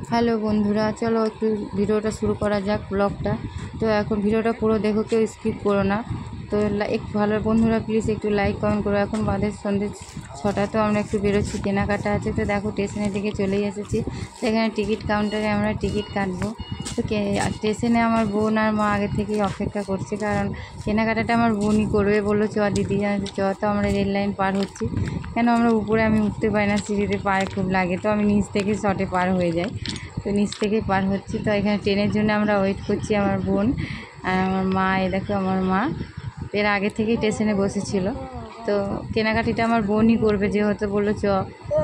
Hello বন্ধুরা, চলো একটু ভিডিওটা শুরু করা যাক, ব্লগটা। তো এখন ভিডিওটা পুরো দেখো, কেউ স্কিপ করো না। তো একটু ভালো বন্ধুরা, প্লিজ একটু লাইক কমেন্ট করো। এখন বাদে সন্ধ্যে 6টা, তো আমরা একটু বেরোচ্ছি, কেনাকাটা আছে। তো দেখো স্টেশনের দিকে চলেই এসেছি। সেখানে টিকিট কাউন্টারে আমরা টিকিট কাটবো। তো স্টেশনে আমার বোন আর মা আগে থেকেই অপেক্ষা করছে, কারণ কেনাকাটাটা আমার বোনই করবে। বললো চ দিদি, চ। তো আমরা রেল লাইন পার হচ্ছি। কেন আমরা উপরে আমি উঠতে পারি না, সিঁড়িতে পায়ে খুব লাগে, তো আমি নিচ থেকে শর্টে পার হয়ে যাই। তো নিচ থেকে পার হচ্ছি। তো এখানে ট্রেনের জন্য আমরা ওয়েট করছি, আমার বোন আর আমার মা। এই দেখো আমার মা এর আগে থেকেই স্টেশনে বসেছিল। তো কেনাকাটিটা আমার বোনই করবে, যেহেতু বললো চ।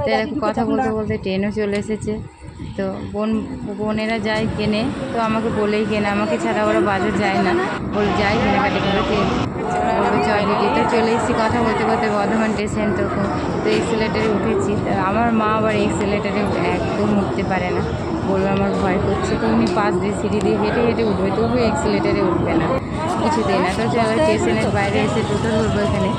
তো এরকম কথা বলতে বলতে ট্রেনও চলে এসেছে। তো বোনেরা যায় কেনে, তো আমাকে বলেই কেনে, আমাকে ছাড়া ওরা বাজার যায় না। বলে যাই কেনাকাটি করে, বলবে চ দিদি। তো চলে এসেছি কথা বলতে বলতে বর্ধমান স্টেশন। তো এক্সেলেটারে উঠেছি। তো আমার মা আবার এক্সেলেটারে একদম উঠতে পারে না, বলবে আমার ভয় করছে। তো উনি পাশ দিয়ে সিঁড়ি দিয়ে হেঁটে হেঁটে উঠবে, তবু এক্সেলেটারে উঠবে না, কিছুতেই না। তো চলো স্টেশনের বাইরে এসে টোটো ধরবো এখানে।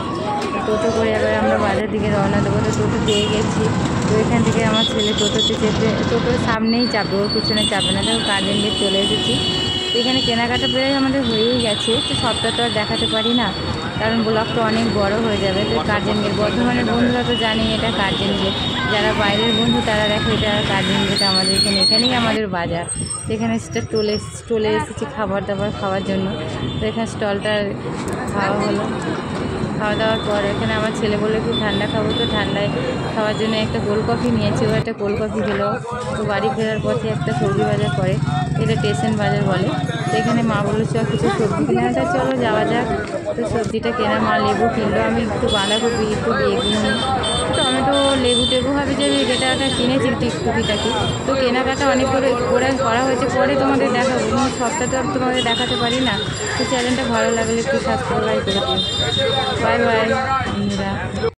টোটো করে এবার আমরা বাজার দিকে রওনা দেবো। তো টোটো পেয়ে গেছি। তো এখান থেকে আমার ছেলে টোটোতে চেপে, টোটোর সামনেই চাপবে, ওর পিছনে চাপবে না। তো গার্ডেন গেট চলে এসেছি। তো এখানে কেনাকাটা প্রায় আমাদের হয়েই গেছে। তো সবটা তো আর দেখাতে পারি না, কারণ ব্লগটা অনেক বড় হয়ে যাবে। তো গার্ডেন গেট, বর্ধমানের বন্ধুরা তো জানি এটা গার্ডেন গেট। যারা বাইরের বন্ধু তারা দেখো এটা গার্ডেন গেট আমাদের এখানেই আমাদের বাজার। তো এখানে স্টলে এসেছি খাবার দাবার খাওয়ার জন্য। তো এখানে স্টলটা খাওয়া হলো। খাওয়া দাওয়ার পর এখানে আমার ছেলে বলে একটু ঠান্ডা খাবো। তো ঠান্ডায় খাওয়ার জন্য একটা কোল্ড কফি নিয়েছি, ও একটা কোল্ড কফি খেলো। তো বাড়ি ফেরার পথে একটা সবজি বাজার করে, এটা স্টেশন বাজার বলে। তো এখানে মা বললো চ কিছু সবজি কিনে আনতে, চলো যাওয়া যাক। তো সবজিটা কেনা, মা লেবু কিনলো, আমি একটু বাঁধাকপি, একটু বেগুন, টমেটো, লেবু টেবু ভাবি যে এটা কিনেছি টুকিটাকি। তো কেনাকাটা অনেক করে করা হয়েছে, পরে তোমাদের দেখাবো। সবটা তো তোমাদের দেখাতে পারি না। তো চ্যানেলটা ভালো লাগলে একটু সাবস্ক্রাইব করে দিও। বাই বাই বন্ধুরা।